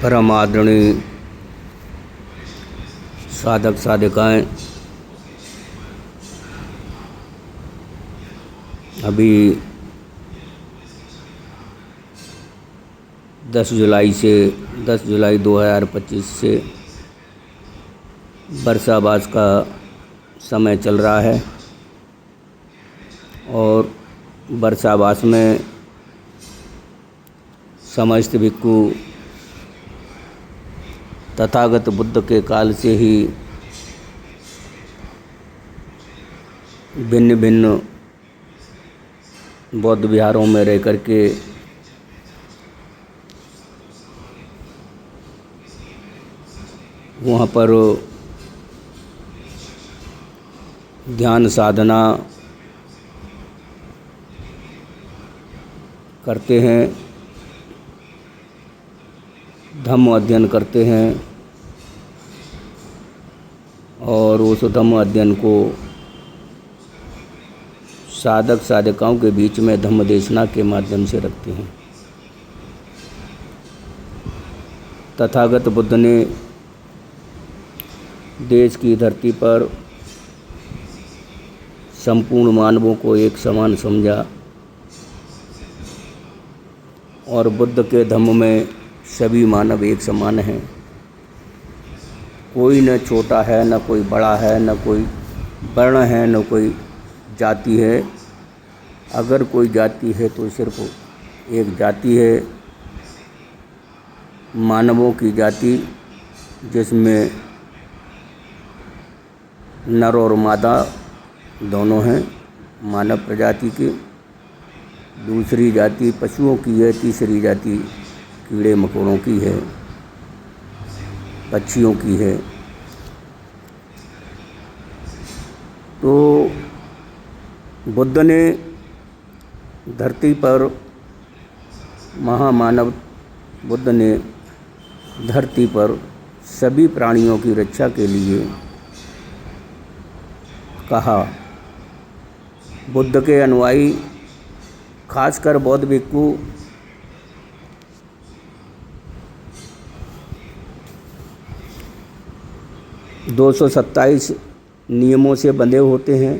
परम आदरणीय साधक साधिकाएँ, अभी 10 जुलाई 2025 से वर्षावास का समय चल रहा है और वर्षावास में समस्त भिक्खु तथागत बुद्ध के काल से ही भिन्न भिन्न बौद्ध विहारों में रह कर के वहाँ पर ध्यान साधना करते हैं, धम्म अध्ययन करते हैं और उस धम्म अध्ययन को साधक साधिकाओं के बीच में धम्म देशना के माध्यम से रखते हैं। तथागत बुद्ध ने देश की धरती पर संपूर्ण मानवों को एक समान समझा और बुद्ध के धम्म में सभी मानव एक समान हैं। कोई न छोटा है, न कोई बड़ा है, न कोई वर्ण है, न कोई जाति है। अगर कोई जाति है तो सिर्फ एक जाति है, मानवों की जाति, जिसमें नर और मादा दोनों हैं मानव प्रजाति की। दूसरी जाति पशुओं की है, तीसरी जाति कीड़े मकोड़ों की है, पक्षियों की है। तो बुद्ध ने धरती पर, महामानव बुद्ध ने धरती पर सभी प्राणियों की रक्षा के लिए कहा। बुद्ध के अनुयायी, खासकर बौद्ध भिक्खु, दो 227 नियमों से बंधे होते हैं।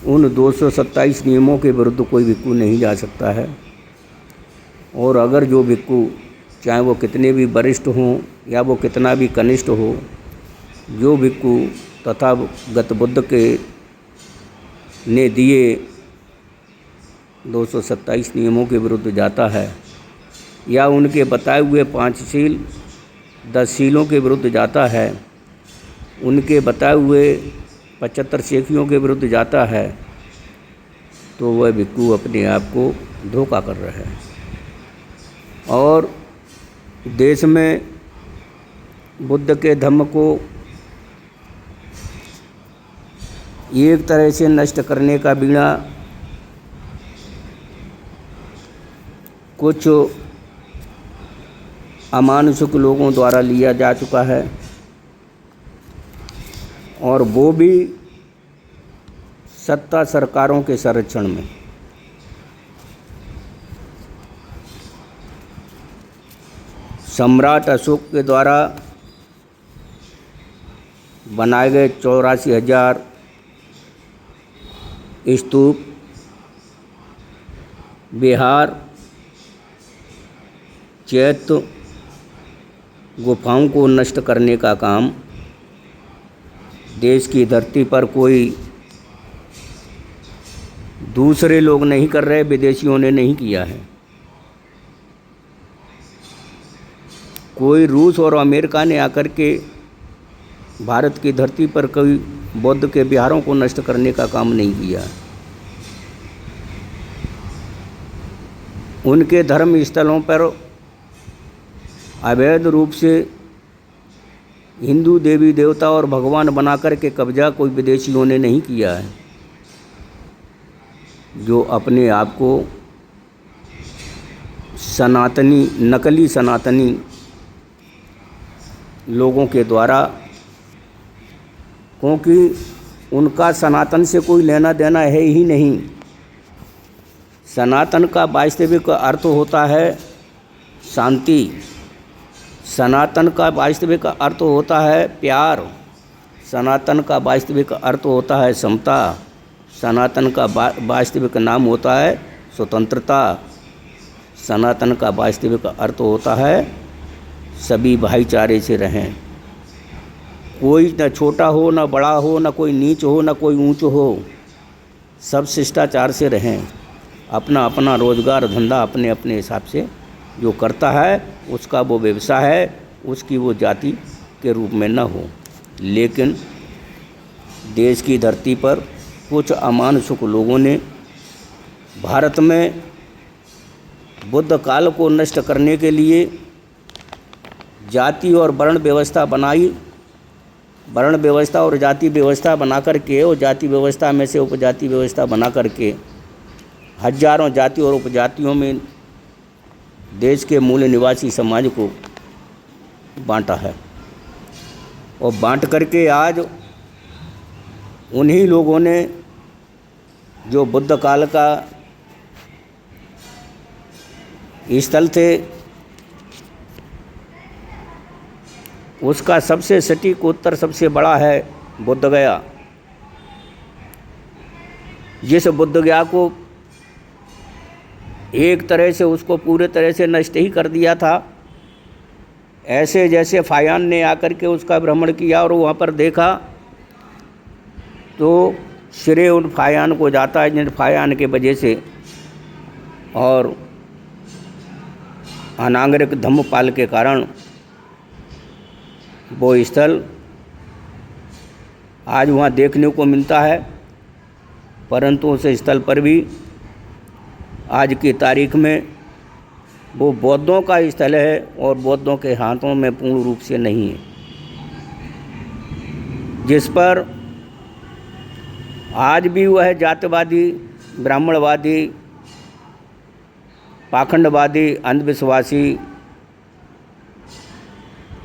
उन 227 नियमों के विरुद्ध कोई भिक्खु नहीं जा सकता है। और अगर जो भिक्खु, चाहे वो कितने भी वरिष्ठ हों या वो कितना भी कनिष्ठ हो, जो भिक्खु तथागत बुद्ध के ने दिए 227 नियमों के विरुद्ध जाता है या उनके बताए हुए 5 शील 10 शीलों के विरुद्ध जाता है, उनके बताए हुए 75 शेखियों के विरुद्ध जाता है, तो वह भिक्खु अपने आप को धोखा कर रहा है। और देश में बुद्ध के धम्म को एक तरह से नष्ट करने का बीड़ा कुछ अमानुषिक लोगों द्वारा लिया जा चुका है और वो भी सत्ता सरकारों के संरक्षण में। सम्राट अशोक के द्वारा बनाए गए 84,000 स्तूप, विहार, चैत्य, गुफाओं को नष्ट करने का काम देश की धरती पर कोई दूसरे लोग नहीं कर रहे, विदेशियों ने नहीं किया है। कोई रूस और अमेरिका ने आकर के भारत की धरती पर कोई बौद्ध के विहारों को नष्ट करने का काम नहीं किया। उनके धर्म स्थलों पर अवैध रूप से हिंदू देवी देवता और भगवान बनाकर के कब्जा कोई विदेशियों ने नहीं किया है। जो अपने आप को सनातनी, नकली सनातनी लोगों के द्वारा, क्योंकि उनका सनातन से कोई लेना देना है ही नहीं, सनातन का वास्तविक अर्थ होता है शांति, सनातन का वास्तविक अर्थ होता है प्यार, सनातन का वास्तविक अर्थ होता है समता, सनातन का वास्तविक नाम होता है स्वतंत्रता, सनातन का वास्तविक अर्थ होता है सभी भाईचारे से रहें। कोई न छोटा हो, न बड़ा हो, न कोई नीच हो, न कोई ऊंच हो, सब शिष्टाचार से रहें। अपना अपना रोजगार धंधा अपने अपने हिसाब से जो करता है उसका वो व्यवसाय है, उसकी वो जाति के रूप में न हो। लेकिन देश की धरती पर कुछ अमानुषिक लोगों ने भारत में बुद्ध काल को नष्ट करने के लिए जाति और वर्ण व्यवस्था बनाई, वर्ण व्यवस्था और जाति व्यवस्था बना करके, और जाति व्यवस्था में से उपजाति व्यवस्था बना करके हजारों जाति और उपजातियों में देश के मूल निवासी समाज को बांटा है। और बांट करके आज उन्हीं लोगों ने जो बुद्ध काल का स्थल थे उसका सबसे सटीक उत्तर सबसे बड़ा है बुद्ध गया। जिस बुद्ध गया को एक तरह से उसको पूरे तरह से नष्ट ही कर दिया था, ऐसे जैसे फायान ने आकर के उसका भ्रमण किया और वहाँ पर देखा तो श्रेय उन फायान को जाता है जिन फायान के वजह से और अनागरिक धम्मपाल के कारण वो स्थल आज वहाँ देखने को मिलता है। परंतु उस स्थल पर भी आज की तारीख में वो बौद्धों का स्थल है और बौद्धों के हाथों में पूर्ण रूप से नहीं है, जिस पर आज भी वह जातिवादी, ब्राह्मणवादी, पाखंडवादी, अंधविश्वासी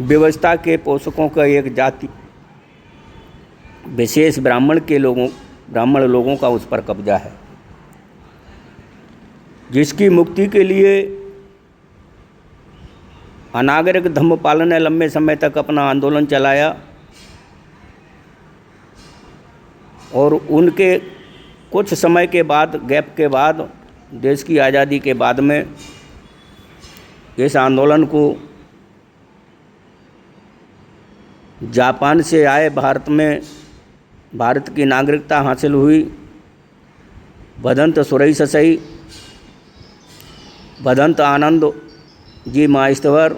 व्यवस्था के पोषकों का एक जाति विशेष ब्राह्मण लोगों का उस पर कब्जा है, जिसकी मुक्ति के लिए अनागरिक धम्मपाल ने लंबे समय तक अपना आंदोलन चलाया। और उनके कुछ समय के बाद, गैप के बाद, देश की आज़ादी के बाद में इस आंदोलन को जापान से आए भारत की नागरिकता हासिल हुई भदंत सुरई ससई, भदंत आनंद जी महास्थवर,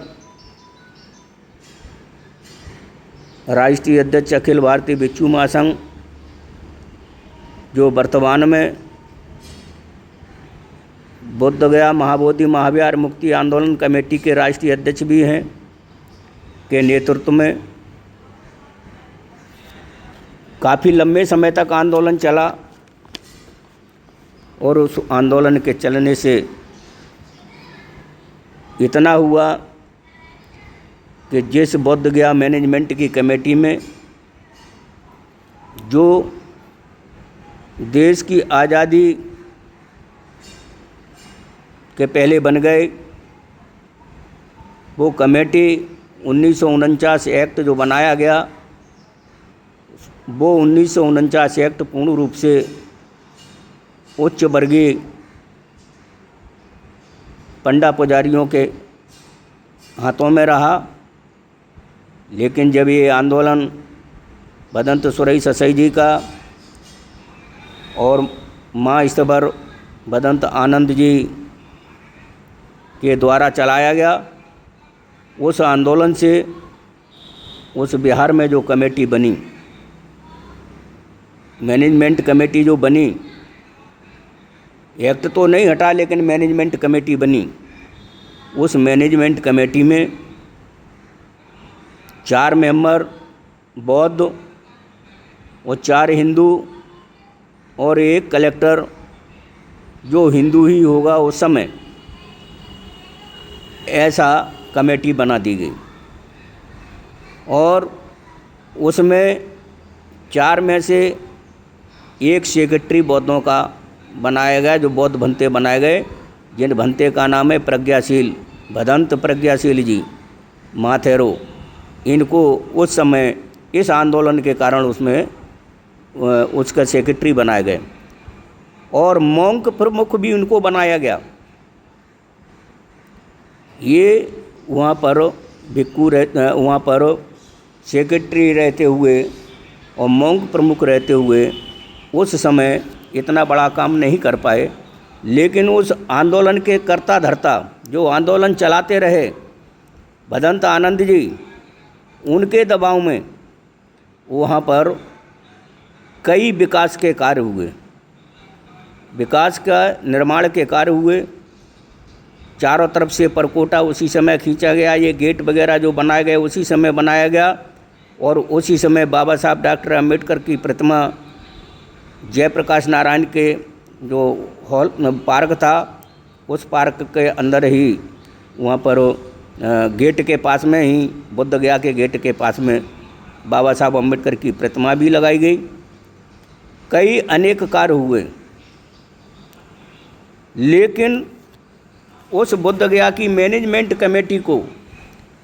राष्ट्रीय अध्यक्ष अखिल भारतीय भिक्षु महासंघ, जो वर्तमान में बुद्ध गया महाबोधि महाविहार मुक्ति आंदोलन कमेटी के राष्ट्रीय अध्यक्ष भी हैं, के नेतृत्व में काफ़ी लंबे समय तक आंदोलन चला। और उस आंदोलन के चलने से इतना हुआ कि जिस बुद्ध गया मैनेजमेंट की कमेटी में जो देश की आज़ादी के पहले बन गए, वो कमेटी 1949 एक्ट जो बनाया गया, वो 1949 एक्ट पूर्ण रूप से उच्च वर्गीय पंडा पुजारियों के हाथों में रहा। लेकिन जब ये आंदोलन भदंत सुरई ससई जी का और महास्थवर भदंत आनंद जी के द्वारा चलाया गया, उस आंदोलन से उस बिहार में जो कमेटी बनी, मैनेजमेंट कमेटी जो बनी, एक्ट तो नहीं हटा लेकिन मैनेजमेंट कमेटी बनी, उस मैनेजमेंट कमेटी में 4 मेंबर बौद्ध और 4 हिंदू और 1 कलेक्टर जो हिंदू ही होगा उस समय, ऐसा कमेटी बना दी गई। और उसमें 4 में से 1 सेक्रेटरी बौद्धों का बनाए गए, जो बौद्ध भंते बनाए गए, जिन भंते का नाम है प्रज्ञाशील, भदंत प्रज्ञाशील जी माथेरो। इनको उस समय इस आंदोलन के कारण उसमें उसका सेक्रेटरी बनाए गए और मॉन्क प्रमुख भी उनको बनाया गया। ये वहाँ पर भिक्खू वहाँ पर सेक्रेटरी रहते हुए और मॉन्क प्रमुख रहते हुए उस समय इतना बड़ा काम नहीं कर पाए, लेकिन उस आंदोलन के कर्ता धर्ता जो आंदोलन चलाते रहे भदंत आनंद जी, उनके दबाव में वहाँ पर कई विकास के कार्य हुए, विकास का निर्माण के कार्य हुए। चारों तरफ से परकोटा उसी समय खींचा गया, ये गेट वगैरह जो बनाए गए उसी समय बनाया गया और उसी समय बाबा साहब डॉक्टर अम्बेडकर की प्रतिमा जयप्रकाश नारायण के जो हॉल पार्क था, उस पार्क के अंदर ही वहाँ पर गेट के पास में ही, बुद्ध गया के गेट के पास में बाबा साहब अम्बेडकर की प्रतिमा भी लगाई गई। कई अनेक कार्य हुए, लेकिन उस बुद्ध गया की मैनेजमेंट कमेटी को,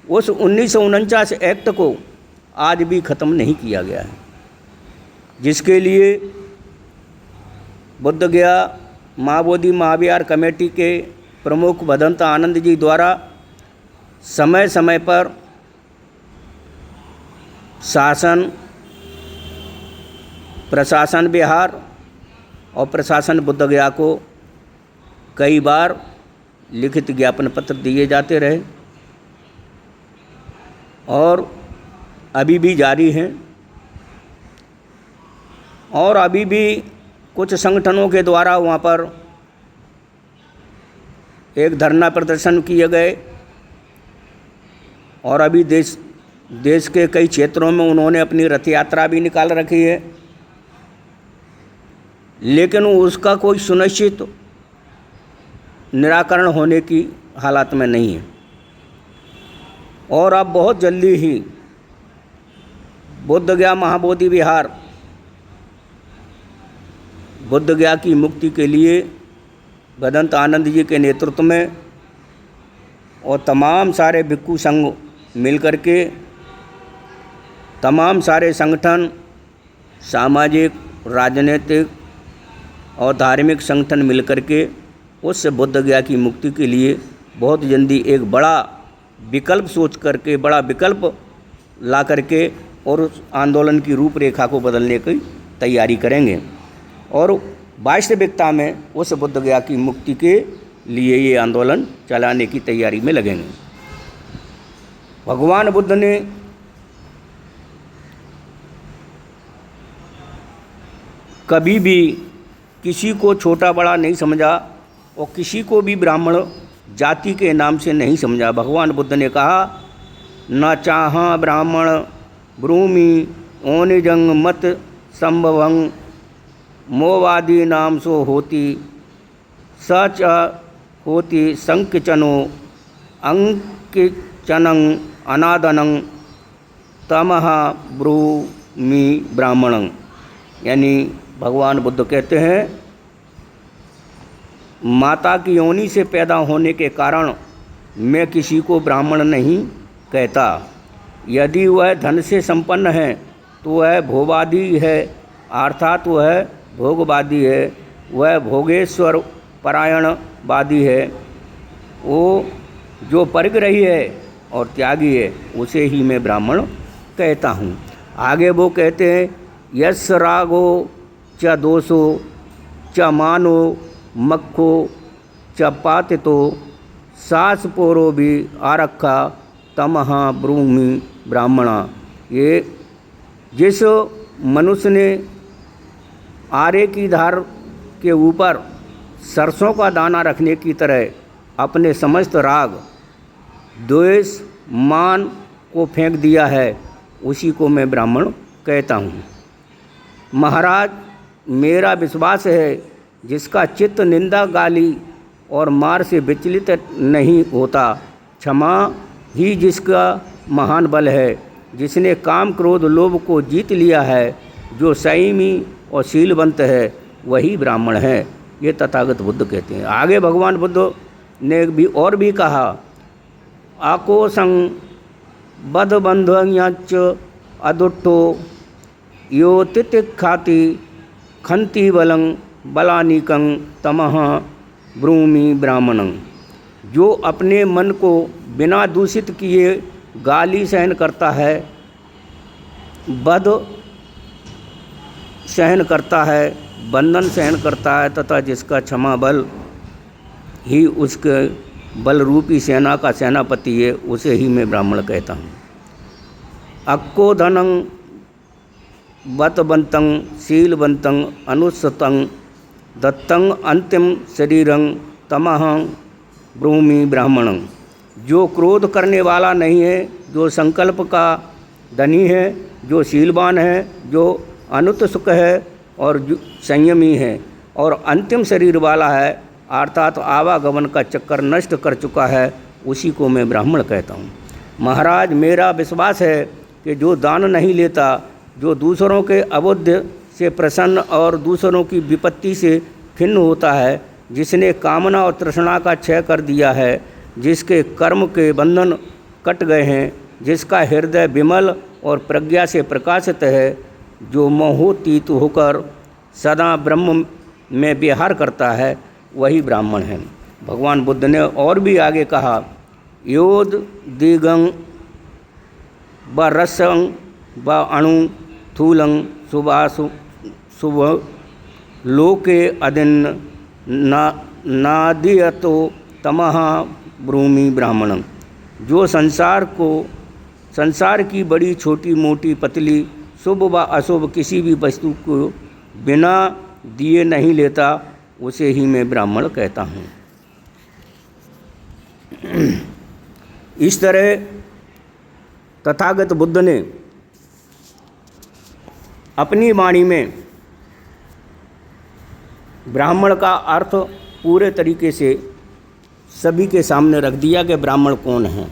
उस 1949 एक्ट को आज भी ख़त्म नहीं किया गया है, जिसके लिए बुद्ध गया महाबोधि महाविहार कमेटी के प्रमुख भदंत आनंद जी द्वारा समय समय पर शासन, प्रशासन बिहार और प्रशासन बुद्ध गया को कई बार लिखित ज्ञापन पत्र दिए जाते रहे और अभी भी जारी हैं। और अभी भी कुछ संगठनों के द्वारा वहाँ पर एक धरना प्रदर्शन किए गए और अभी देश के कई क्षेत्रों में उन्होंने अपनी रथ यात्रा भी निकाल रखी है, लेकिन उसका कोई सुनिश्चित निराकरण होने की हालत में नहीं है। और अब बहुत जल्दी ही बुद्ध गया महाबोधि विहार बुद्ध गया की मुक्ति के लिए भदंत आनंद जी के नेतृत्व में और तमाम सारे भिक्खू संघ मिलकर के, तमाम सारे संगठन, सामाजिक, राजनीतिक और धार्मिक संगठन मिलकर के उस बुद्ध गया की मुक्ति के लिए बहुत जल्दी एक बड़ा विकल्प सोच करके, बड़ा विकल्प ला करके और उस आंदोलन की रूपरेखा को बदलने की तैयारी करेंगे और वास्तविकता में उस बुद्ध गया की मुक्ति के लिए ये आंदोलन चलाने की तैयारी में लगेंगे। भगवान बुद्ध ने कभी भी किसी को छोटा बड़ा नहीं समझा और किसी को भी ब्राह्मण जाति के नाम से नहीं समझा। भगवान बुद्ध ने कहा, न चाहा ब्राह्मण ब्रूमि ओनिजंग मत संभवं मोवादी नाम सो होती सच होती संकिचनो अंकिचनं अनादनं तमह ब्रूमि ब्राह्मणं। यानी भगवान बुद्ध कहते हैं, माता की योनि से पैदा होने के कारण मैं किसी को ब्राह्मण नहीं कहता। यदि वह धन से संपन्न है तो वह भोगवादी है, अर्थात वह भोगवादी है, वह भोगेश्वर परायणवादी है। वो जो परिग्रही है और त्यागी है उसे ही मैं ब्राह्मण कहता हूँ। आगे वो कहते हैं, यस रागो च दोषो च मानो मक्खो च पातितो सास पोरो भी आरखा तमहा ब्रूमि ब्राह्मणा। ये जिस मनुष्य ने आरे की धार के ऊपर सरसों का दाना रखने की तरह अपने समस्त राग द्वेष मान को फेंक दिया है, उसी को मैं ब्राह्मण कहता हूँ। महाराज, मेरा विश्वास है, जिसका चित्त निंदा गाली और मार से विचलित नहीं होता, क्षमा ही जिसका महान बल है, जिसने काम क्रोध लोभ को जीत लिया है, जो संयमी और शीलवंत है, वही ब्राह्मण है। ये तथागत बुद्ध कहते हैं। आगे भगवान बुद्ध ने भी और भी कहा, आकोसं बद बंधुच अदुट्ठो यो तितिखाति खंति बलं बलानिकं तमह ब्रूमि ब्राह्मणं। जो अपने मन को बिना दूषित किए गाली सहन करता है, बद सहन करता है, बंधन सहन करता है, तथा जिसका क्षमा बल ही उसके बल रूपी सेना का सेनापति है, उसे ही मैं ब्राह्मण कहता हूँ। अक्को धनं बतबंतं शीलवंतं अनुसतं दत्तं अंतिम शरीरं तमहं ब्रूमि ब्राह्मणं। जो क्रोध करने वाला नहीं है, जो संकल्प का धनी है, जो शीलवान है, जो अनुत सुख है और जो संयमी है और अंतिम शरीर वाला है, अर्थात आवागमन का चक्कर नष्ट कर चुका है, उसी को मैं ब्राह्मण कहता हूँ। महाराज, मेरा विश्वास है कि जो दान नहीं लेता, जो दूसरों के अबुद्ध से प्रसन्न और दूसरों की विपत्ति से खिन्न होता है, जिसने कामना और तृष्णा का क्षय कर दिया है, जिसके कर्म के बंधन कट गए हैं, जिसका हृदय विमल और प्रज्ञा से प्रकाशित है, जो मोहोतीत होकर सदा ब्रह्म में विहार करता है, वही ब्राह्मण है। भगवान बुद्ध ने और भी आगे कहा, योद दिगं व रसं व अणु थूलं सुभासु शुभ लोके अदिन्न नादियतो तमह ब्रूमि ब्राह्मणं। जो संसार की बड़ी छोटी मोटी पतली शुभ व अशुभ किसी भी वस्तु को बिना दिए नहीं लेता, उसे ही मैं ब्राह्मण कहता हूँ। इस तरह तथागत बुद्ध ने अपनी वाणी में ब्राह्मण का अर्थ पूरे तरीके से सभी के सामने रख दिया कि ब्राह्मण कौन है।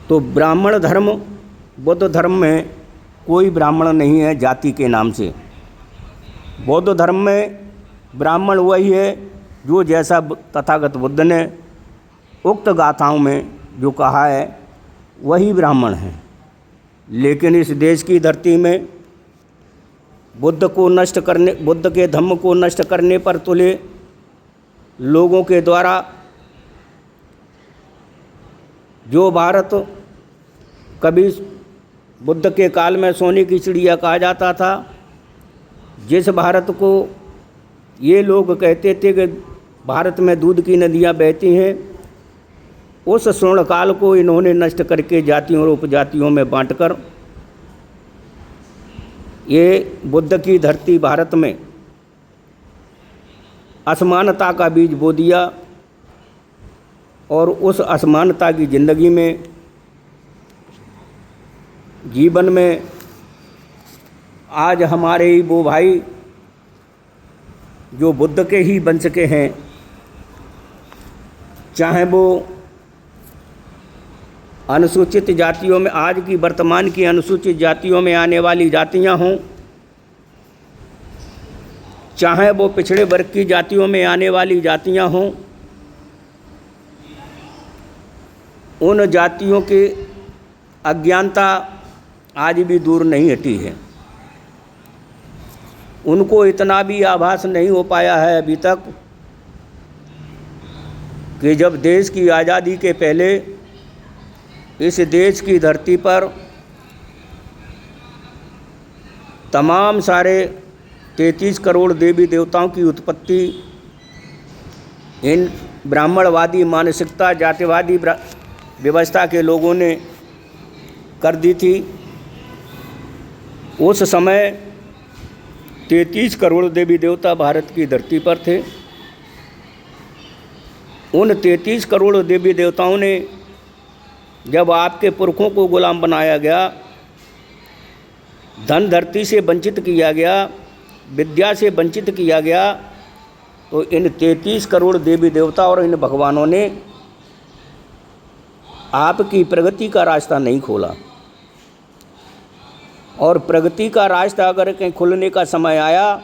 तो ब्राह्मण धर्म, बौद्ध धर्म में कोई ब्राह्मण नहीं है जाति के नाम से। बौद्ध धर्म में ब्राह्मण वही है जो जैसा तथागत बुद्ध ने उक्त गाथाओं में जो कहा है, वही ब्राह्मण है। लेकिन इस देश की धरती में बुद्ध के धम्म को नष्ट करने पर तुले लोगों के द्वारा जो भारत कभी बुद्ध के काल में सोने की चिड़िया कहा जाता था, जिस भारत को ये लोग कहते थे कि भारत में दूध की नदियाँ बहती हैं, उस स्वर्ण काल को इन्होंने नष्ट करके जातियों और उपजातियों में बांटकर ये बुद्ध की धरती भारत में असमानता का बीज बो दिया और उस असमानता की ज़िंदगी में, जीवन में आज हमारे ही वो भाई जो बुद्ध के ही वंश के हैं, चाहे वो अनुसूचित जातियों में, आज की वर्तमान की अनुसूचित जातियों में आने वाली जातियां हों, चाहे वो पिछड़े वर्ग की जातियों में आने वाली जातियां हों, उन जातियों की अज्ञानता आज भी दूर नहीं हटी है। उनको इतना भी आभास नहीं हो पाया है अभी तक कि जब देश की आज़ादी के पहले इस देश की धरती पर तमाम सारे 33 करोड़ देवी देवताओं की उत्पत्ति इन ब्राह्मणवादी मानसिकता, जातिवादी व्यवस्था के लोगों ने कर दी थी। उस समय 33 करोड़ देवी देवता भारत की धरती पर थे। उन 33 करोड़ देवी देवताओं ने जब आपके पुरखों को गुलाम बनाया गया, धन धरती से वंचित किया गया, विद्या से वंचित किया गया, तो इन 33 करोड़ देवी देवता और इन भगवानों ने आपकी प्रगति का रास्ता नहीं खोला। और प्रगति का रास्ता अगर कहीं खुलने का समय आया,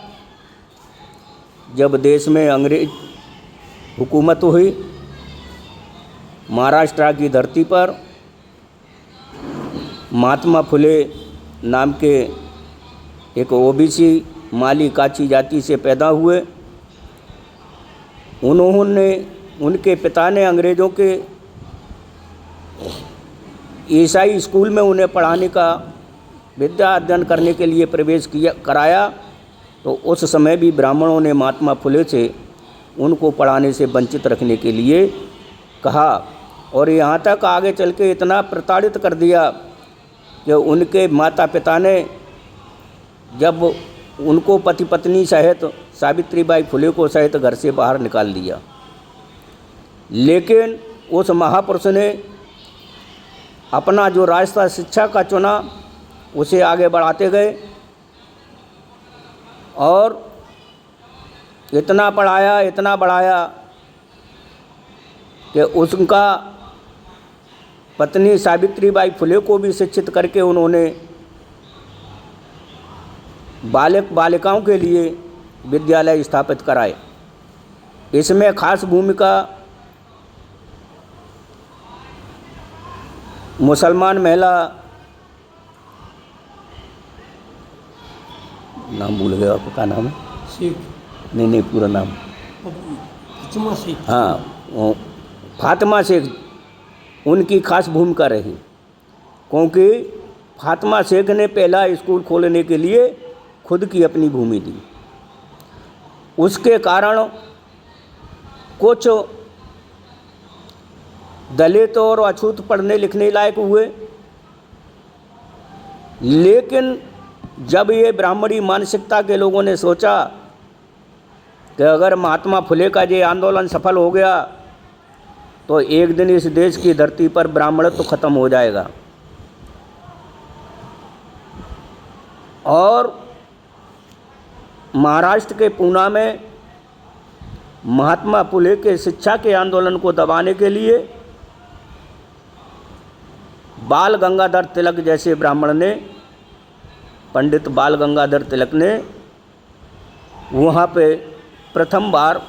जब देश में अंग्रेज हुकूमत हुई, महाराष्ट्र की धरती पर महात्मा फुले नाम के एक ओबीसी माली काची जाति से पैदा हुए। उनके पिता ने अंग्रेज़ों के ईसाई स्कूल में उन्हें पढ़ाने का विद्या अध्ययन करने के लिए प्रवेश कराया। तो उस समय भी ब्राह्मणों ने महात्मा फुले से उनको पढ़ाने से वंचित रखने के लिए कहा, और यहाँ तक आगे चल के इतना प्रताड़ित कर दिया कि उनके माता पिता ने जब उनको पति पत्नी सहित सावित्रीबाई फुले को सहित घर से बाहर निकाल दिया। लेकिन उस महापुरुष ने अपना जो रास्ता शिक्षा का चुना उसे आगे बढ़ाते गए और इतना पढ़ाया, इतना बढ़ाया कि उनका पत्नी सावित्रीबाई फुले को भी शिक्षित करके उन्होंने बालिकाओं के लिए विद्यालय स्थापित कराए। इसमें खास भूमिका मुसलमान महिला, नाम भूल गया, आपका क्या नाम है? शेख। नहीं, पूरा नाम। फातिमा शेख। हाँ, फातिमा शेख, उनकी खास भूमिका रही, क्योंकि फातिमा शेख ने पहला स्कूल खोलने के लिए खुद की अपनी भूमि दी। उसके कारण कुछ दलित और अछूत पढ़ने लिखने लायक हुए। लेकिन जब ये ब्राह्मणी मानसिकता के लोगों ने सोचा कि अगर महात्मा फुले का ये आंदोलन सफल हो गया तो एक दिन इस देश की धरती पर ब्राह्मणत्व तो खत्म हो जाएगा, और महाराष्ट्र के पूना में महात्मा फुले के शिक्षा के आंदोलन को दबाने के लिए बाल गंगाधर तिलक जैसे ब्राह्मण ने, पंडित बाल गंगाधर तिलक ने वहाँ पे प्रथम बार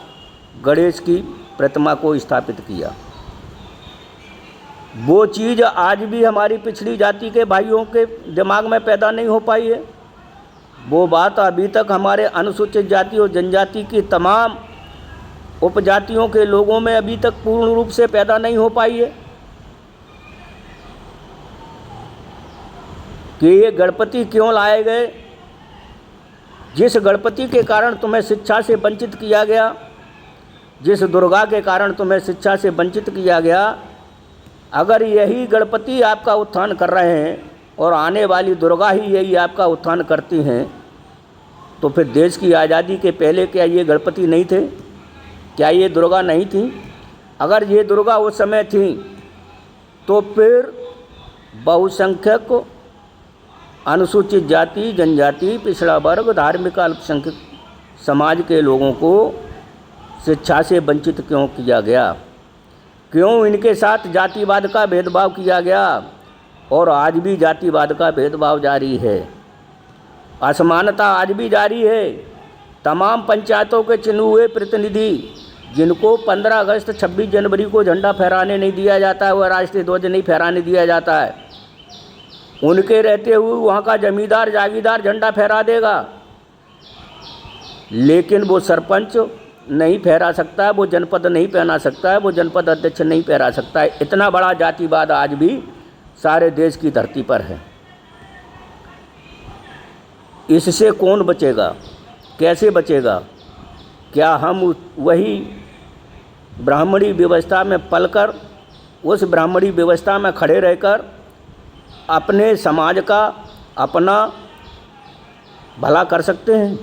गणेश की प्रतिमा को स्थापित किया। वो चीज़ आज भी हमारी पिछड़ी जाति के भाइयों के दिमाग में पैदा नहीं हो पाई है। वो बात अभी तक हमारे अनुसूचित जाति और जनजाति की तमाम उपजातियों के लोगों में अभी तक पूर्ण रूप से पैदा नहीं हो पाई है कि ये गणपति क्यों लाए गए। जिस गणपति के कारण तुम्हें शिक्षा से वंचित किया गया, जिस दुर्गा के कारण तुम्हें शिक्षा से वंचित किया गया, अगर यही गणपति आपका उत्थान कर रहे हैं और आने वाली दुर्गा ही यही आपका उत्थान करती हैं, तो फिर देश की आज़ादी के पहले क्या ये गणपति नहीं थे? क्या ये दुर्गा नहीं थी? अगर ये दुर्गा उस समय थी तो फिर बहुसंख्यक, अनुसूचित जाति, जनजाति, पिछड़ा वर्ग, धार्मिक अल्पसंख्यक समाज के लोगों को शिक्षा से वंचित क्यों किया गया? क्यों इनके साथ जातिवाद का भेदभाव किया गया? और आज भी जातिवाद का भेदभाव जारी है, असमानता आज भी जारी है। तमाम पंचायतों के चुने हुए प्रतिनिधि जिनको 15 अगस्त 26 जनवरी को झंडा फहराने नहीं दिया जाता है, वह राष्ट्रीय ध्वज नहीं फहराने दिया जाता है, उनके रहते हुए वहाँ का जमींदार जागीरदार झंडा फहरा देगा, लेकिन वो सरपंच नहीं फहरा सकता है, वो जनपद नहीं पहना सकता है, वो जनपद अध्यक्ष नहीं फहरा सकता है। इतना बड़ा जातिवाद आज भी सारे देश की धरती पर है। इससे कौन बचेगा? कैसे बचेगा? क्या हम वही ब्राह्मणी व्यवस्था में पलकर, उस ब्राह्मणी व्यवस्था में खड़े रहकर अपने समाज का, अपना भला कर सकते हैं?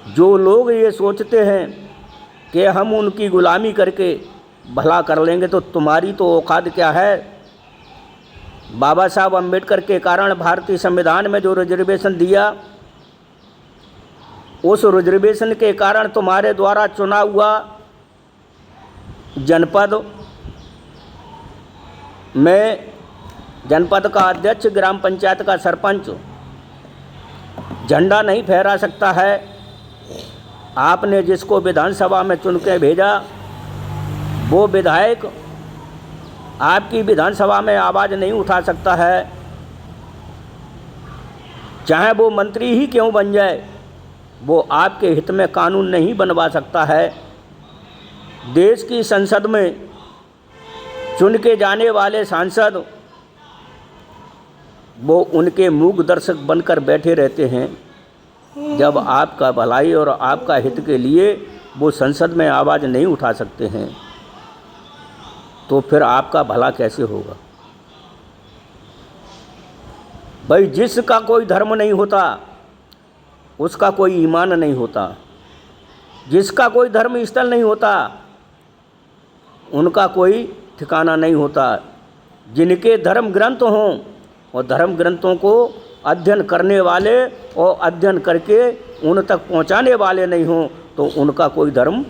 जो लोग ये सोचते हैं कि हम उनकी गुलामी करके भला कर लेंगे, तो तुम्हारी तो औकात क्या है? बाबा साहब अम्बेडकर के कारण भारतीय संविधान में जो रिजर्वेशन दिया, उस रिजर्वेशन के कारण तुम्हारे द्वारा चुना हुआ जनपद में जनपद का अध्यक्ष, ग्राम पंचायत का सरपंच झंडा नहीं फहरा सकता है, आपने जिसको विधानसभा में चुन के भेजा वो विधायक आपकी विधानसभा में आवाज़ नहीं उठा सकता है, चाहे वो मंत्री ही क्यों बन जाए, वो आपके हित में कानून नहीं बनवा सकता है। देश की संसद में चुन के जाने वाले सांसद वो उनके मूक दर्शक बनकर बैठे रहते हैं। जब आपका भलाई और आपका हित के लिए वो संसद में आवाज़ नहीं उठा सकते हैं तो फिर आपका भला कैसे होगा। भाई, जिसका कोई धर्म नहीं होता उसका कोई ईमान नहीं होता, जिसका कोई धर्म स्थल नहीं होता उनका कोई ठिकाना नहीं होता। जिनके धर्म ग्रंथ हों और धर्म ग्रंथों को अध्ययन करने वाले और अध्ययन करके उन तक पहुंचाने वाले नहीं हों तो उनका कोई धर्म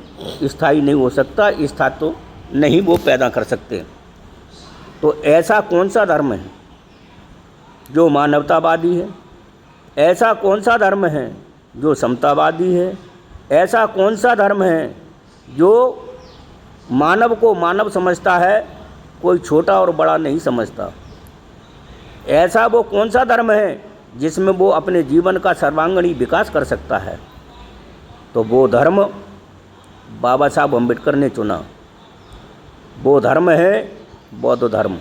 स्थायी नहीं हो सकता, स्थायित्व तो नहीं वो पैदा कर सकते। तो ऐसा कौन सा धर्म है जो मानवतावादी है? ऐसा कौन सा धर्म है जो समतावादी है? ऐसा कौन सा धर्म है जो मानव को मानव समझता है, कोई छोटा और बड़ा नहीं समझता? ऐसा वो कौन सा धर्म है जिसमें वो अपने जीवन का सर्वांगीण विकास कर सकता है? तो वो धर्म बाबा साहब अम्बेडकर ने चुना। वो धर्म है बौद्ध धर्म।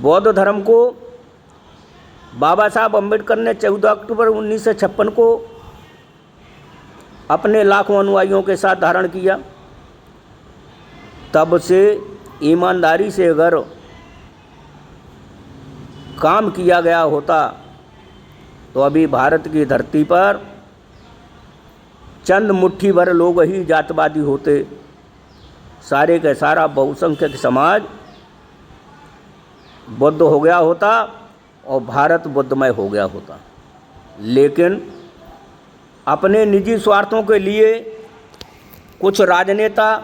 बौद्ध धर्म को बाबा साहब अम्बेडकर ने 14 अक्टूबर 1956 को अपने लाखों अनुयायियों के साथ धारण किया। तब से ईमानदारी से अगर काम किया गया होता तो अभी भारत की धरती पर चंद मुट्ठी भर लोग ही जातवादी होते, सारे का सारा बहुसंख्यक समाज बुद्ध हो गया होता और भारत बुद्धमय हो गया होता। लेकिन अपने निजी स्वार्थों के लिए कुछ राजनेता,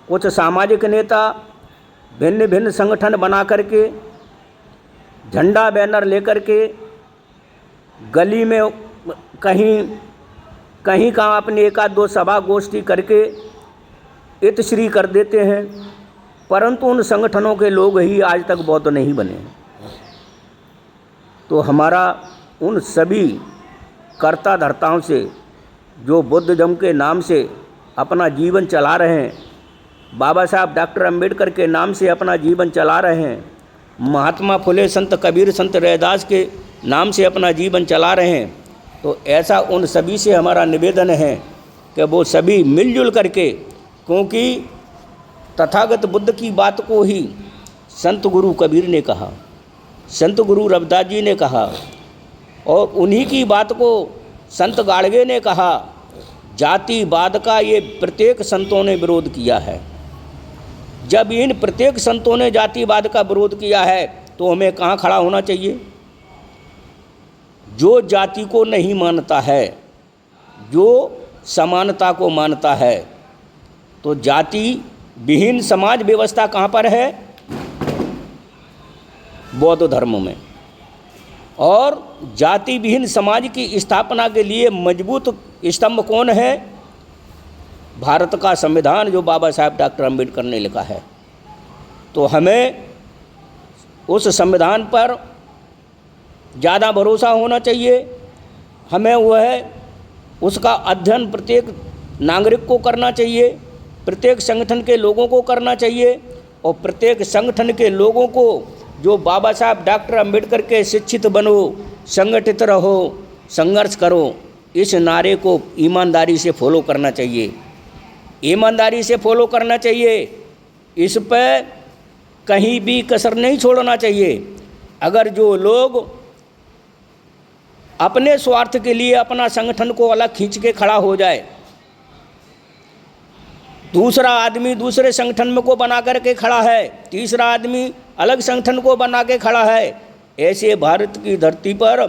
कुछ सामाजिक नेता भिन्न भिन्न संगठन बना करके, झंडा बैनर लेकर के गली में कहीं कहाँ अपनी एक आध दो सभा गोष्ठी करके इतश्री कर देते हैं, परंतु उन संगठनों के लोग ही आज तक बौद्ध नहीं बने। तो हमारा उन सभी कर्ता धर्ताओं से जो बुद्धिज्म के नाम से अपना जीवन चला रहे हैं, बाबा साहब डॉक्टर अम्बेडकर के नाम से अपना जीवन चला रहे हैं, महात्मा फुले संत कबीर संत रैदास के नाम से अपना जीवन चला रहे हैं, तो ऐसा उन सभी से हमारा निवेदन है कि वो सभी मिलजुल करके, क्योंकि तथागत बुद्ध की बात को ही संत गुरु कबीर ने कहा, संत गुरु रविदास जी ने कहा और उन्हीं की बात को संत गाड़गे ने कहा। जातिवाद का ये प्रत्येक संतों ने विरोध किया है। जब इन प्रत्येक संतों ने जातिवाद का विरोध किया है तो हमें कहाँ खड़ा होना चाहिए? जो जाति को नहीं मानता है, जो समानता को मानता है, तो जाति विहीन समाज व्यवस्था कहाँ पर है? बौद्ध धर्म में। और जाति विहीन समाज की स्थापना के लिए मजबूत स्तंभ कौन है? भारत का संविधान, जो बाबा साहब डॉक्टर अम्बेडकर ने लिखा है। तो हमें उस संविधान पर ज़्यादा भरोसा होना चाहिए। हमें उसका अध्ययन प्रत्येक नागरिक को करना चाहिए, प्रत्येक संगठन के लोगों को करना चाहिए और प्रत्येक संगठन के लोगों को जो बाबा साहब डॉक्टर अम्बेडकर के शिक्षित बनो, संगठित रहो, संघर्ष करो, इस नारे को ईमानदारी से फॉलो करना चाहिए। ईमानदारी से फॉलो करना चाहिए, इस पर कहीं भी कसर नहीं छोड़ना चाहिए। अगर जो लोग अपने स्वार्थ के लिए अपना संगठन को अलग खींच के खड़ा हो जाए, दूसरा आदमी दूसरे संगठन में को बना करके खड़ा है, तीसरा आदमी अलग संगठन को बना के खड़ा है, ऐसे भारत की धरती पर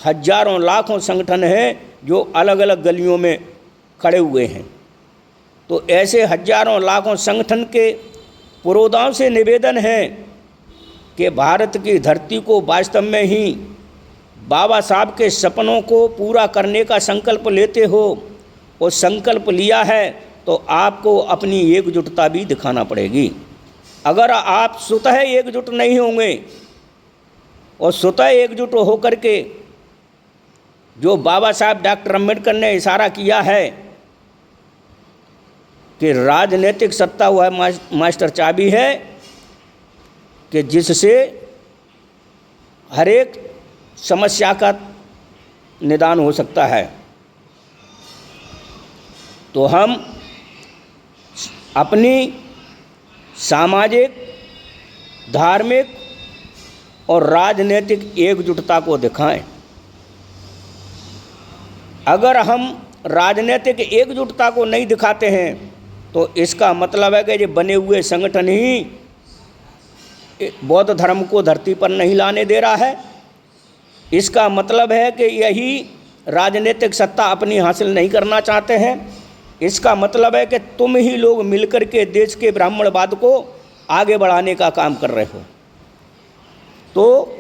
हजारों लाखों संगठन हैं जो अलग अलग गलियों में खड़े हुए हैं। तो ऐसे हजारों लाखों संगठन के पुरोधाओं से निवेदन है कि भारत की धरती को वास्तव में ही बाबा साहब के सपनों को पूरा करने का संकल्प लेते हो और संकल्प लिया है तो आपको अपनी एकजुटता भी दिखाना पड़ेगी। अगर आप स्वतः एकजुट नहीं होंगे और स्वतः एकजुट होकर के जो बाबा साहब डॉक्टर अम्बेडकर ने इशारा किया है कि राजनीतिक सत्ता वह मास्टर चाबी है कि जिससे हर एक समस्या का निदान हो सकता है, तो हम अपनी सामाजिक, धार्मिक और राजनीतिक एकजुटता को दिखाएं। अगर हम राजनीतिक एकजुटता को नहीं दिखाते हैं तो इसका मतलब है कि ये बने हुए संगठन ही बौद्ध धर्म को धरती पर नहीं लाने दे रहा है। इसका मतलब है कि यही राजनीतिक सत्ता अपनी हासिल नहीं करना चाहते हैं। इसका मतलब है कि तुम ही लोग मिलकर के देश के ब्राह्मणवाद को आगे बढ़ाने का काम कर रहे हो। तो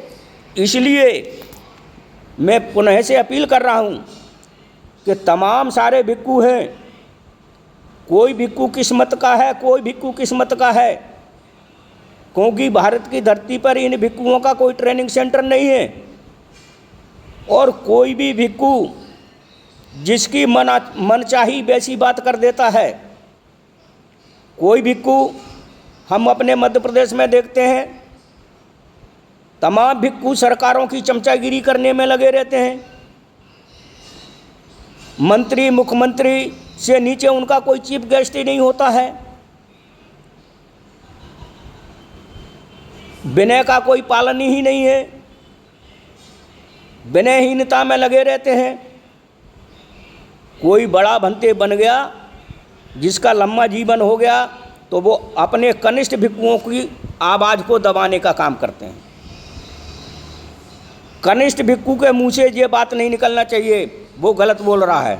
इसलिए मैं पुनः से अपील कर रहा हूँ कि तमाम सारे भिक्खू हैं, कोई भिक्खू किस्मत का है, कोई भिक्खू किस्मत का है, क्योंकि भारत की धरती पर इन भिक्खुओं का कोई ट्रेनिंग सेंटर नहीं है। और कोई भी भिक्खू जिसकी मनचाही वैसी बात कर देता है। कोई भिक्खू, हम अपने मध्य प्रदेश में देखते हैं, तमाम भिक्खू सरकारों की चमचागिरी करने में लगे रहते हैं। मंत्री, मुख्यमंत्री से नीचे उनका कोई चीफ गेस्ट ही नहीं होता है। विनय का कोई पालन ही नहीं है, विनयहीनता में लगे रहते हैं। कोई बड़ा भंते बन गया, जिसका लंबा जीवन हो गया, तो वो अपने कनिष्ठ भिक्खुओं की आवाज़ को दबाने का काम करते हैं। कनिष्ठ भिक्खु के मुंह से ये बात नहीं निकलना चाहिए, वो गलत बोल रहा है।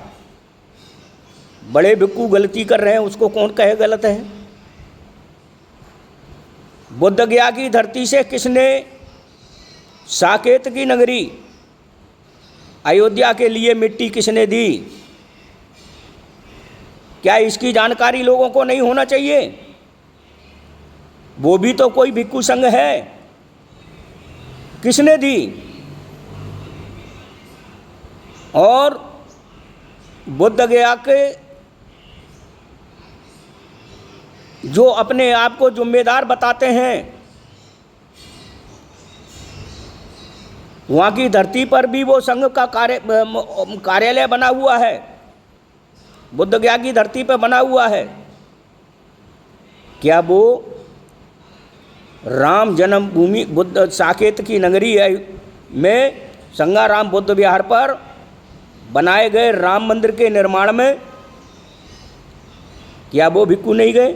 बड़े भिक्खु गलती कर रहे हैं, उसको कौन कहे गलत है। बुद्ध गया की धरती से किसने साकेत की नगरी अयोध्या के लिए मिट्टी किसने दी? क्या इसकी जानकारी लोगों को नहीं होना चाहिए? वो भी तो कोई भिक्खु संघ है। किसने दी? और बुद्ध गया के जो अपने आप को जिम्मेदार बताते हैं, वहाँ की धरती पर भी वो संघ का कार्यालय बना हुआ है, बुद्ध गया की धरती पर बना हुआ है। क्या वो राम जन्मभूमि बुद्ध साकेत की नगरी में संगाराम बुद्ध विहार पर बनाए गए राम मंदिर के निर्माण में क्या वो भिक्खु नहीं गए?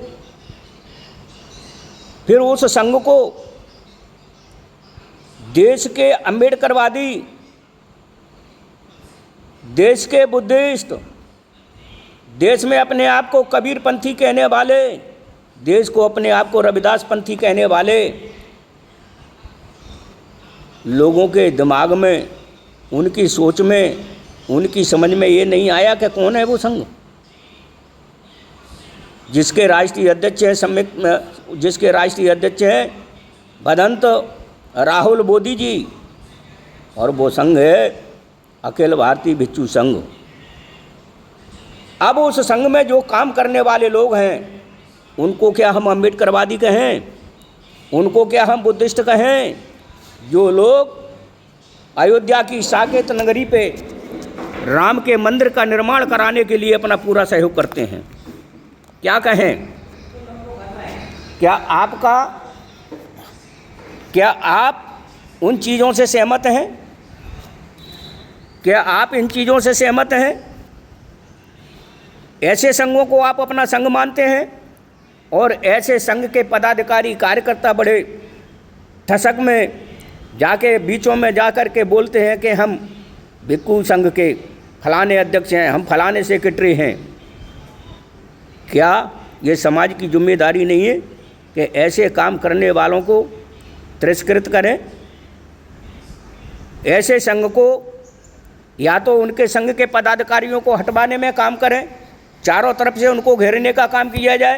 फिर उस संघ को देश के अम्बेडकरवादी, देश के बुद्धिस्ट, देश में अपने आप को कबीरपंथी कहने वाले, देश को अपने आप को रविदास पंथी कहने वाले लोगों के दिमाग में, उनकी सोच में, उनकी समझ में ये नहीं आया कि कौन है वो संघ जिसके राष्ट्रीय अध्यक्ष हैं जिसके राष्ट्रीय अध्यक्ष हैं भदंत राहुल मोदी जी, और वो संघ है अखिल भारतीय भिक्षु संघ। अब उस संघ में जो काम करने वाले लोग हैं, उनको क्या हम अम्बेडकरवादी कहें? उनको क्या हम बुद्धिस्ट कहें? जो लोग अयोध्या की साकेत नगरी पे राम के मंदिर का निर्माण कराने के लिए अपना पूरा सहयोग करते हैं, क्या कहें? क्या आप उन चीज़ों से सहमत हैं? क्या आप इन चीज़ों से सहमत हैं? ऐसे संघों को आप अपना संघ मानते हैं? और ऐसे संघ के पदाधिकारी, कार्यकर्ता बड़े ठसक में जाके बीचों में जा कर के बोलते हैं कि हम भिक्खु संघ के फलाने अध्यक्ष हैं, हम फलाने सेक्रेटरी हैं। क्या ये समाज की जिम्मेदारी नहीं है कि ऐसे काम करने वालों को तिरस्कृत करें? ऐसे संघ को या तो उनके संघ के पदाधिकारियों को हटवाने में काम करें, चारों तरफ से उनको घेरने का काम किया जाए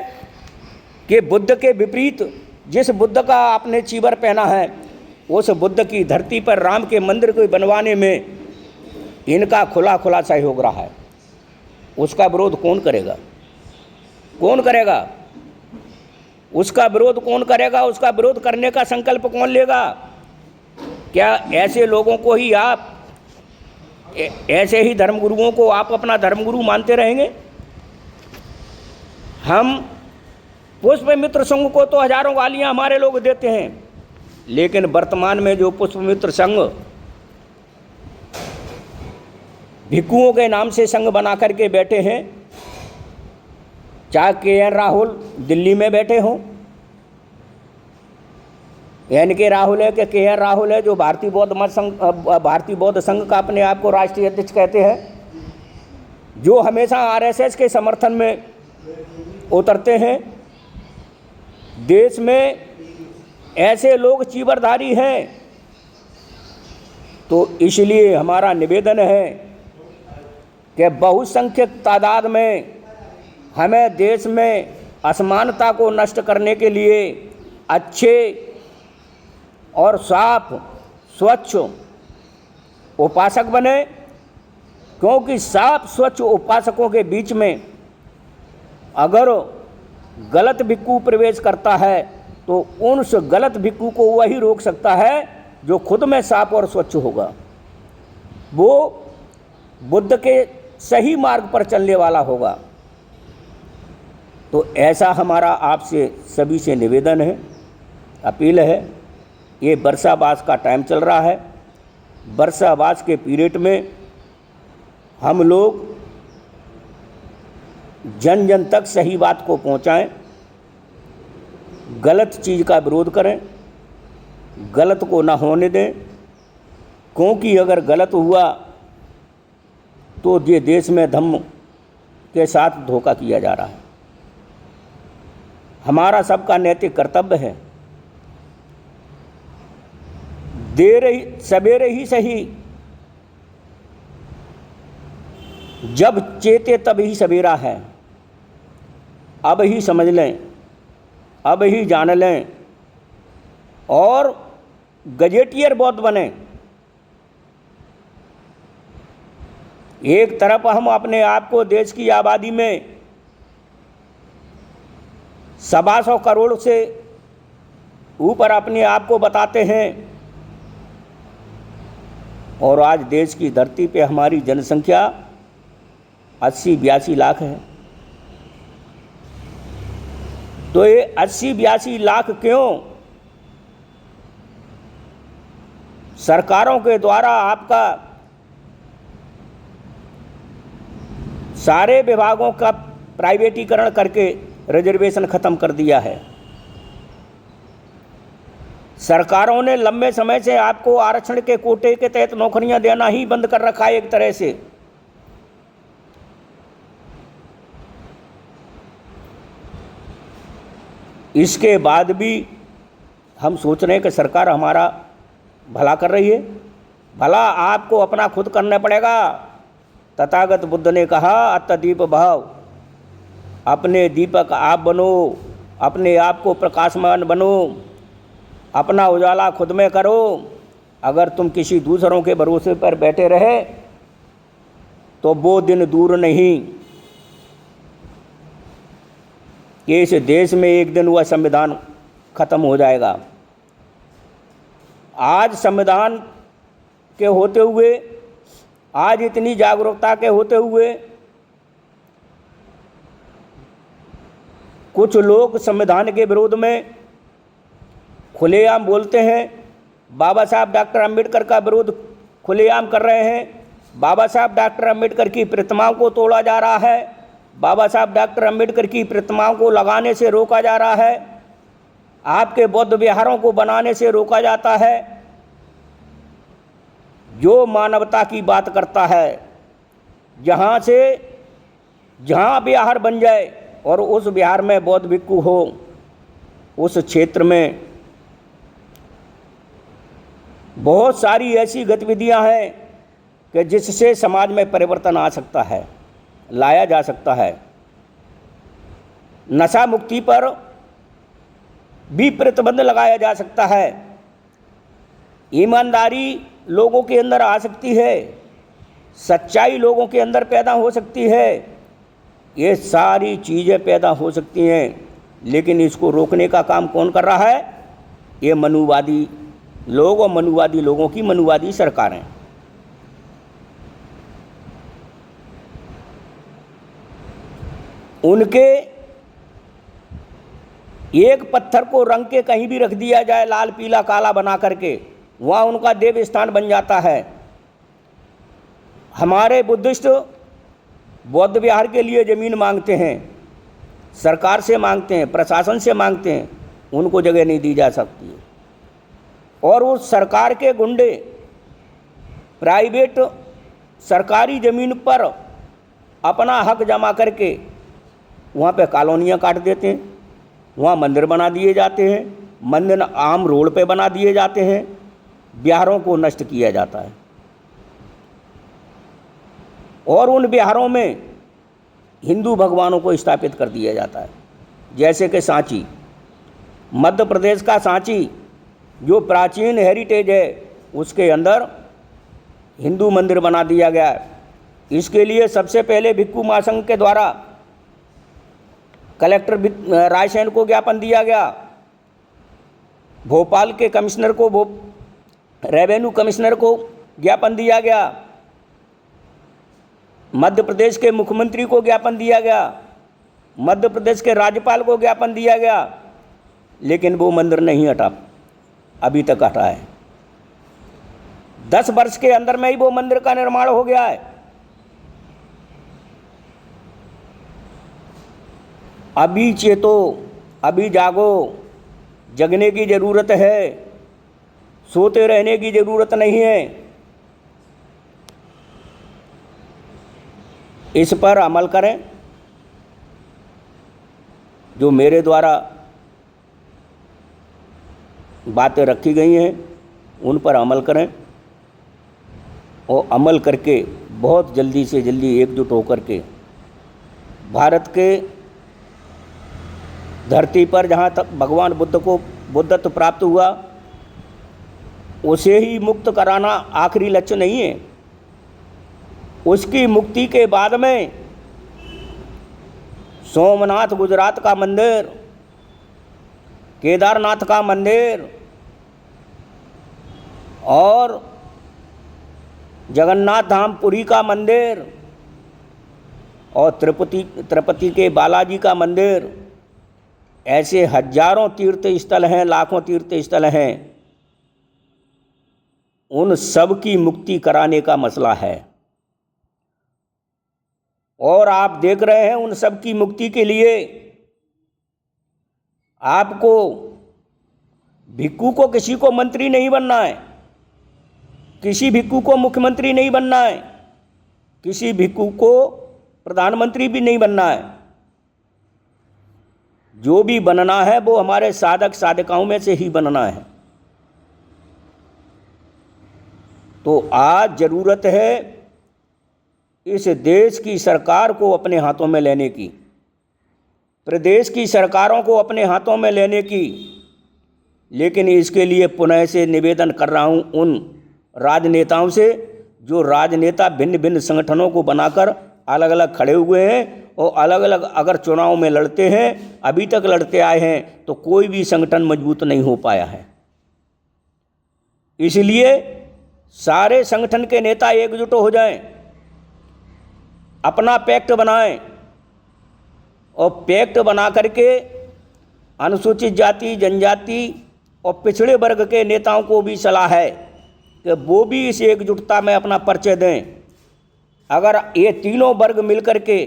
कि बुद्ध के विपरीत जिस बुद्ध का आपने चीवर पहना है, उस बुद्ध की धरती पर राम के मंदिर को बनवाने में इनका खुला खुला सहयोग रहा है। उसका विरोध कौन करेगा? कौन करेगा उसका विरोध? कौन करेगा? उसका विरोध करने का संकल्प कौन लेगा? क्या ऐसे लोगों को ही आप, ऐसे ही धर्मगुरुओं को आप अपना धर्मगुरु मानते रहेंगे? हम पुष्प मित्र संघ को तो हजारों गालियां हमारे लोग देते हैं, लेकिन वर्तमान में जो पुष्प मित्र संघ भिक्षुओं के नाम से संघ बना करके बैठे हैं, चाहे के.एन. राहुल दिल्ली में बैठे हों, N.K. राहुल है कि के.एन. राहुल है जो भारतीय बौद्ध संघ का अपने आप को राष्ट्रीय अध्यक्ष कहते हैं, जो हमेशा आरएसएस के समर्थन में उतरते हैं। देश में ऐसे लोग चीवरधारी हैं, तो इसलिए हमारा निवेदन है कि बहुसंख्यक तादाद में हमें देश में असमानता को नष्ट करने के लिए अच्छे और साफ स्वच्छ उपासक बने, क्योंकि साफ स्वच्छ उपासकों के बीच में अगर गलत भिक्षु प्रवेश करता है तो उस गलत भिक्षु को वही रोक सकता है जो खुद में साफ और स्वच्छ होगा, वो बुद्ध के सही मार्ग पर चलने वाला होगा। तो ऐसा हमारा आपसे सभी से निवेदन है, अपील है। ये वर्षावास का टाइम चल रहा है, वर्षावास के पीरियड में हम लोग जन जन तक सही बात को पहुंचाएं, गलत चीज़ का विरोध करें, गलत को ना होने दें, क्योंकि अगर गलत हुआ तो ये देश में धम्म के साथ धोखा किया जा रहा है। हमारा सबका नैतिक कर्तव्य है, देर ही सवेरे ही सही, जब चेते तब ही सवेरा है। अब ही समझ लें, अब ही जान लें और गजेटियर बौद्ध बने। एक तरफ हम अपने आप को देश की आबादी में 125 करोड़ से ऊपर अपने आप को बताते हैं, और आज देश की धरती पे हमारी जनसंख्या 80-82 लाख है। तो ये 80-82 लाख क्यों? सरकारों के द्वारा आपका सारे विभागों का प्राइवेटीकरण करके रिजर्वेशन खत्म कर दिया है। सरकारों ने लंबे समय से आपको आरक्षण के कोटे के तहत नौकरियां देना ही बंद कर रखा है एक तरह से। इसके बाद भी हम सोच रहे हैं कि सरकार हमारा भला कर रही है। भला आपको अपना खुद करना पड़ेगा। तथागत बुद्ध ने कहा अत्तदीप भाव, अपने दीपक आप बनो, अपने आप को प्रकाशमान बनो, अपना उजाला खुद में करो। अगर तुम किसी दूसरों के भरोसे पर बैठे रहे तो वो दिन दूर नहीं कि इस देश में एक दिन वह संविधान खत्म हो जाएगा। आज संविधान के होते हुए, आज इतनी जागरूकता के होते हुए कुछ लोग संविधान के विरोध में खुलेआम बोलते हैं। बाबा साहब डॉक्टर अंबेडकर का विरोध खुलेआम कर रहे हैं। बाबा साहब डॉक्टर अंबेडकर की प्रतिमाओं को तोड़ा जा रहा है। बाबा साहब डॉक्टर अंबेडकर की प्रतिमाओं को लगाने से रोका जा रहा है। आपके बौद्ध विहारों को बनाने से रोका जाता है। जो मानवता की बात करता है, जहाँ विहार बन जाए और उस विहार में बौद्ध भिक्षु हो, उस क्षेत्र में बहुत सारी ऐसी गतिविधियां हैं कि जिससे समाज में परिवर्तन आ सकता है, लाया जा सकता है। नशा मुक्ति पर भी प्रतिबंध लगाया जा सकता है। ईमानदारी लोगों के अंदर आ सकती है, सच्चाई लोगों के अंदर पैदा हो सकती है, ये सारी चीज़ें पैदा हो सकती हैं, लेकिन इसको रोकने का काम कौन कर रहा है? ये मनुवादी लोग और मनुवादी लोगों की मनुवादी सरकारें। उनके एक पत्थर को रंग के कहीं भी रख दिया जाए, लाल पीला काला बना करके, वहाँ उनका देव स्थान बन जाता है। हमारे बुद्धिस्ट बौद्ध विहार के लिए ज़मीन मांगते हैं, सरकार से मांगते हैं, प्रशासन से मांगते हैं, उनको जगह नहीं दी जा सकती है। और उस सरकार के गुंडे प्राइवेट सरकारी ज़मीन पर अपना हक जमा करके वहाँ पे कॉलोनियाँ काट देते हैं, वहाँ मंदिर बना दिए जाते हैं, मंदिर आम रोड पे बना दिए जाते हैं, विहारों को नष्ट किया जाता है। और उन विहारों में हिंदू भगवानों को स्थापित कर दिया जाता है। जैसे कि सांची, मध्य प्रदेश का सांची जो प्राचीन हेरिटेज है, उसके अंदर हिंदू मंदिर बना दिया गया है। इसके लिए सबसे पहले भिक्खू महासंघ के द्वारा कलेक्टर रायसेन को ज्ञापन दिया गया, भोपाल के कमिश्नर को, रेवेन्यू कमिश्नर को ज्ञापन दिया गया, मध्य प्रदेश के मुख्यमंत्री को ज्ञापन दिया गया, मध्य प्रदेश के राज्यपाल को ज्ञापन दिया गया, लेकिन वो मंदिर नहीं हटा, अभी तक हटा है। 10 वर्ष के अंदर में ही वो मंदिर का निर्माण हो गया है। अभी चेतो, अभी जागो, जगने की ज़रूरत है, सोते रहने की ज़रूरत नहीं है। इस पर अमल करें। जो मेरे द्वारा बातें रखी गई हैं उन पर अमल करें, और अमल करके बहुत जल्दी से जल्दी एकजुट होकर के भारत के धरती पर जहाँ तक भगवान बुद्ध को बुद्धत्व प्राप्त हुआ, उसे ही मुक्त कराना आखिरी लक्ष्य नहीं है। उसकी मुक्ति के बाद में सोमनाथ गुजरात का मंदिर, केदारनाथ का मंदिर और जगन्नाथ धाम पुरी का मंदिर और तिरुपति के बालाजी का मंदिर, ऐसे हजारों तीर्थ स्थल हैं, लाखों तीर्थ स्थल हैं। उन सब की मुक्ति कराने का मसला है। और आप देख रहे हैं उन सब की मुक्ति के लिए आपको भिक्खू को किसी को मंत्री नहीं बनना है, किसी भिक्खू को मुख्यमंत्री नहीं बनना है, किसी भिक्खू को प्रधानमंत्री भी नहीं बनना है। जो भी बनना है वो हमारे साधक साधिकाओं में से ही बनना है। तो आज ज़रूरत है इस देश की सरकार को अपने हाथों में लेने की, प्रदेश की सरकारों को अपने हाथों में लेने की। लेकिन इसके लिए पुनः से निवेदन कर रहा हूँ उन राजनेताओं से, जो राजनेता भिन्न भिन्न संगठनों को बनाकर अलग अलग खड़े हुए हैं और अलग अलग अगर चुनाव में लड़ते हैं, अभी तक लड़ते आए हैं, तो कोई भी संगठन मजबूत नहीं हो पाया है। इसलिए सारे संगठन के नेता एकजुट हो जाएं, अपना पैक्ट बनाएं, और पैक्ट बना करके अनुसूचित जाति, जनजाति और पिछड़े वर्ग के नेताओं को भी सलाह है कि वो भी इस एकजुटता में अपना परिचय दें। अगर ये तीनों वर्ग मिलकर के,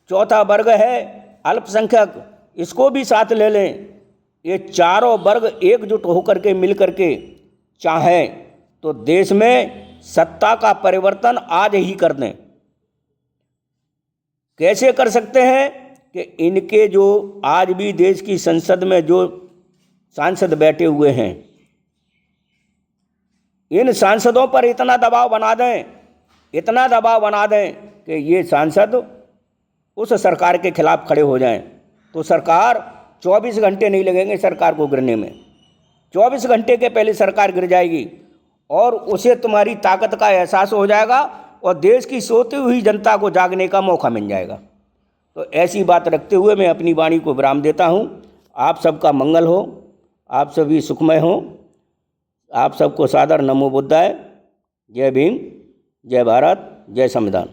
चौथा वर्ग है अल्पसंख्यक, इसको भी साथ ले लें, ये चारों वर्ग एकजुट होकर के मिलकर के चाहें तो देश में सत्ता का परिवर्तन आज ही कर दें। कैसे कर सकते हैं कि इनके जो आज भी देश की संसद में जो सांसद बैठे हुए हैं, इन सांसदों पर इतना दबाव बना दें, इतना दबाव बना दें कि ये सांसद उस सरकार के खिलाफ खड़े हो जाएं, तो सरकार 24 घंटे नहीं लगेंगे सरकार को गिरने में। 24 घंटे के पहले सरकार गिर जाएगी और उसे तुम्हारी ताकत का एहसास हो जाएगा और देश की सोती हुई जनता को जागने का मौका मिल जाएगा। तो ऐसी बात रखते हुए मैं अपनी वाणी को विराम देता हूँ। आप सबका मंगल हो, आप सभी सुखमय हो। आप सबको सादर नमो बुद्धाय। जय भीम, जय भारत, जय संविधान।